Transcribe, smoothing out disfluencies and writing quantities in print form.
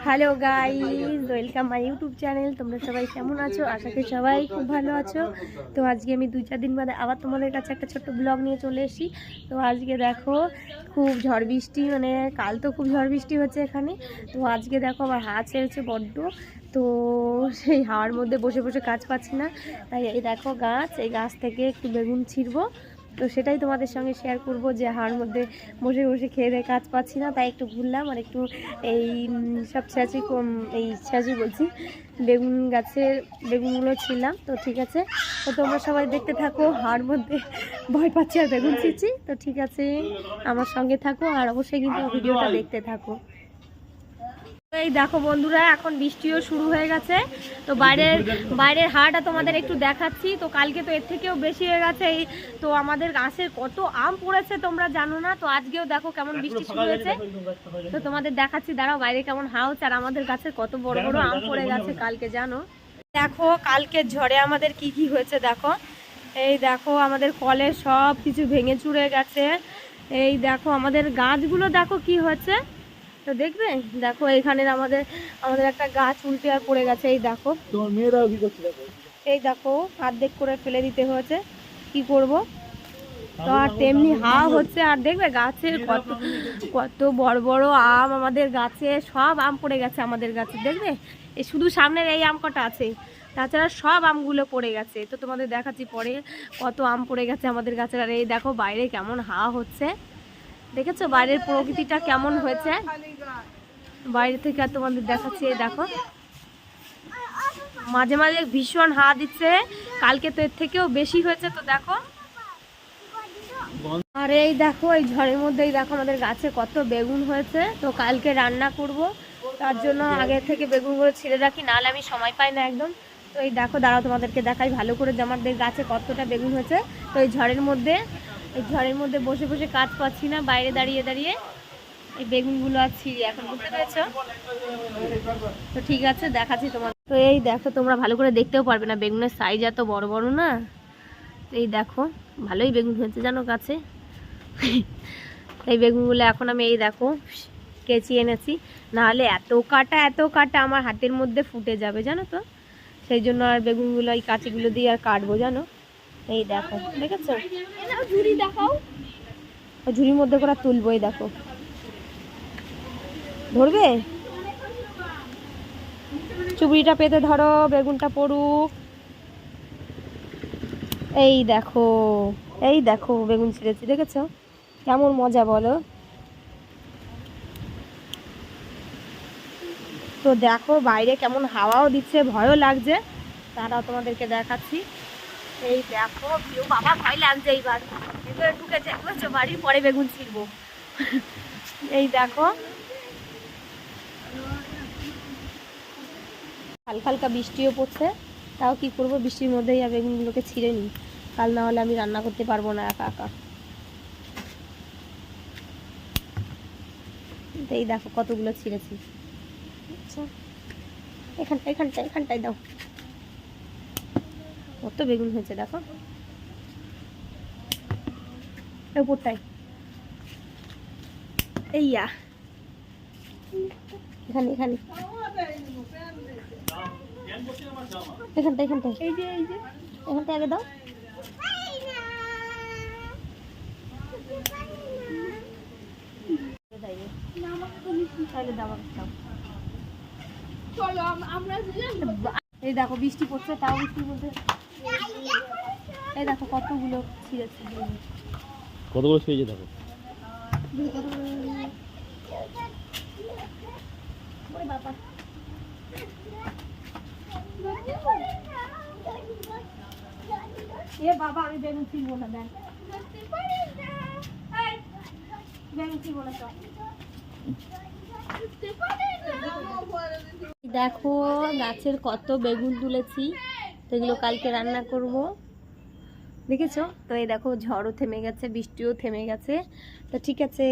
Hello guys, welcome my YouTube channel. তোমরা সবাই কেমন আছো? আশা করি সবাই খুব ভালো আছো। তো আজকে আমি 2-4 দিন বাদে আবার তোমাদের কাছে একটা ছোট্ট ব্লগ নিয়ে চলে এসেছি। তো আজকে দেখো খুব ঝড় বৃষ্টি, মানে কাল তো খুব ঝড় বৃষ্টি হচ্ছে এখানে। তো আজকে দেখো আবার হাওয়া ছেড়েছে বড্ড। তো সেই হাওয়ার মধ্যে বসে বসে কাজ পাচ্ছি না, তাই এই দেখো গাছ, এই গাছ থেকে একটু বেগুন ছিঁড়বো। তো সেটাই তোমাদের সঙ্গে শেয়ার করব যে হাওয়ার মধ্যে বসে বসে খেয়ে দিয়ে কাজ পাচ্ছি না, তাই একটু ঘুরলাম আর একটু এই সব ছ্যাঁচি বলছি, বেগুন গাছের বেগুনগুলো ছিলাম। তো ঠিক আছে, তো তোমরা সবাই দেখতে থাকো। হাওয়ার মধ্যে ভয় পাচ্ছি আর বেগুন ছিঁড়ছি। তো ঠিক আছে, আমার সঙ্গে থাকো আর অবশ্যই কিন্তু ভিডিওটা দেখতে থাকো। এই দেখো বন্ধুরা, এখন বৃষ্টিও শুরু হয়ে গেছে। তো বাইরের হাওয়াটা তোমাদের একটু দেখাচ্ছি। তো কালকে তো এর থেকেও বেশি হয়ে গেছে। তো আমাদের গাছের কত আম পড়েছে তোমরা জানো না। তো আজকেও দেখো কেমন বৃষ্টি শুরু হয়েছে। তো তোমাদের দেখাচ্ছি, দাঁড়াও। বাইরে কেমন হাওয়া হচ্ছে আর আমাদের গাছের কত বড় বড় আম পড়ে গেছে কালকে জানো। দেখো কালকে ঝড়ে আমাদের কি কি হয়েছে দেখো। এই দেখো আমাদের কলে সব কিছু ভেঙে চুরে গেছে। এই দেখো আমাদের গাছগুলো দেখো কি হয়েছে। তো দেখবে, দেখো এখানে আমাদের একটা গাছ উল্টে আর পড়ে গেছে। এই দেখো তোমার মেয়েরাও কি করছে, দেখো এই দেখো অর্ধেক করে ফেলে দিতে হয়েছে, কি করব। তো আর তেমনি হাওয়া হচ্ছে আর দেখবে গাছের কত কত বড় বড় আম, আমাদের গাছে সব আম পড়ে গেছে আমাদের গাছে। দেখবে এই শুধু সামনের এই আম কটা আছে, তাছাড়া সব আমগুলো পড়ে গেছে। তো তোমাদের দেখাচ্ছি পরে কত আম পড়ে গেছে আমাদের গাছের। আর এই দেখো বাইরে কেমন হাওয়া হচ্ছে, দেখেছো বাইরের প্রকৃতিটা কেমন হয়েছে। বাইরে থেকে আর তোমাদের দেখাচ্ছি। এই দেখো মাঝে মাঝে ভীষণ হাওয়া দিচ্ছে, কালকে তো এর থেকেও বেশি হয়েছে। তো দেখো, আর এই দেখো এই ঝড়ের মধ্যেই দেখো আমাদের গাছে কত বেগুন হয়েছে। তো কালকে রান্না করব, তার জন্য আগে থেকে বেগুনগুলো ছিঁড়ে রাখি, নাহলে আমি সময় পাই না একদম। তো এই দেখো, দাঁড়াও তোমাদেরকে দেখাই ভালো করে যে আমাদের গাছে কতটা বেগুন হয়েছে। তো এই ঝড়ের মধ্যে বসে বসে কাজ পাচ্ছি না, বাইরে দাঁড়িয়ে দাঁড়িয়ে এই বেগুনগুলো আর ছিঁড়ি এখন, বুঝতে পেরেছো? তো ঠিক আছে, দেখাচ্ছি তোমার। তো এই দেখো, তোমরা ভালো করে দেখতেও পারবে না, বেগুনের সাইজ এত বড় বড় না। এই দেখো ভালোই বেগুন হয়েছে জানো গাছে। এই বেগুনগুলো এখন আমি এই দেখো কেচি এনেছি, নাহলে এত কাটা আমার হাতের মধ্যে ফুটে যাবে জানো। তো সেই জন্য আর বেগুনগুলো এই কাঁচিগুলো দিয়ে আর কাটবো জানো। এই দেখো, দেখেছো? ঝুড়ি দেখাও, ঝুড়ির মধ্যে করে তুলবো। এই দেখো, ধরবে, চুবড়িটা পেতে ধরো, বেগুনটা পড়ুক। এই দেখো, এই দেখো বেগুন ছিঁড়েছি, দেখেছো কেমন মজা বলো। তো দেখো বাইরে কেমন হাওয়াও দিচ্ছে, ভয়ও লাগছে, তারাও তোমাদেরকে দেখাচ্ছি। এই দেখো কেউ, বাবা ভয় লাগছে এইবার, ভিতরে ঢুকেছে বুঝছো, বাড়ির পরে বেগুন ছিঁড়বো। এই দেখো হালকা হালকা বৃষ্টিও পড়ছে, তাও কি করব, বৃষ্টির মধ্যেই আর বেগুনগুলোকে ছিঁড়ে নিই, কাল না হলে আমি রান্না করতে পারবো না একা একা। এই দেখো কতগুলো ছিঁড়েছি। আচ্ছা এখানটায় দাও, কত বেগুন হয়েছে দেখো, উপরটাই। এইয়া এখানে এখানটায় আগে দাও। এই দেখো বৃষ্টি পড়ছে, তাও বৃষ্টির মধ্যে এই দেখো কতগুলো ছিঁড়েছে। কতগুলো ছিঁড়েছে দেখো। এ বাবা, আমি বেগুন ছিঁড়বো না, দেখ বেগুন ছিঁড়বো না। দেখো গাছের কত বেগুন তুলেছি, তো এগুলো কালকে রান্না করব, দেখেছো? তো এই দেখো ঝড়ও থেমে গেছে, বৃষ্টিও থেমে গেছে। তো ঠিক আছে।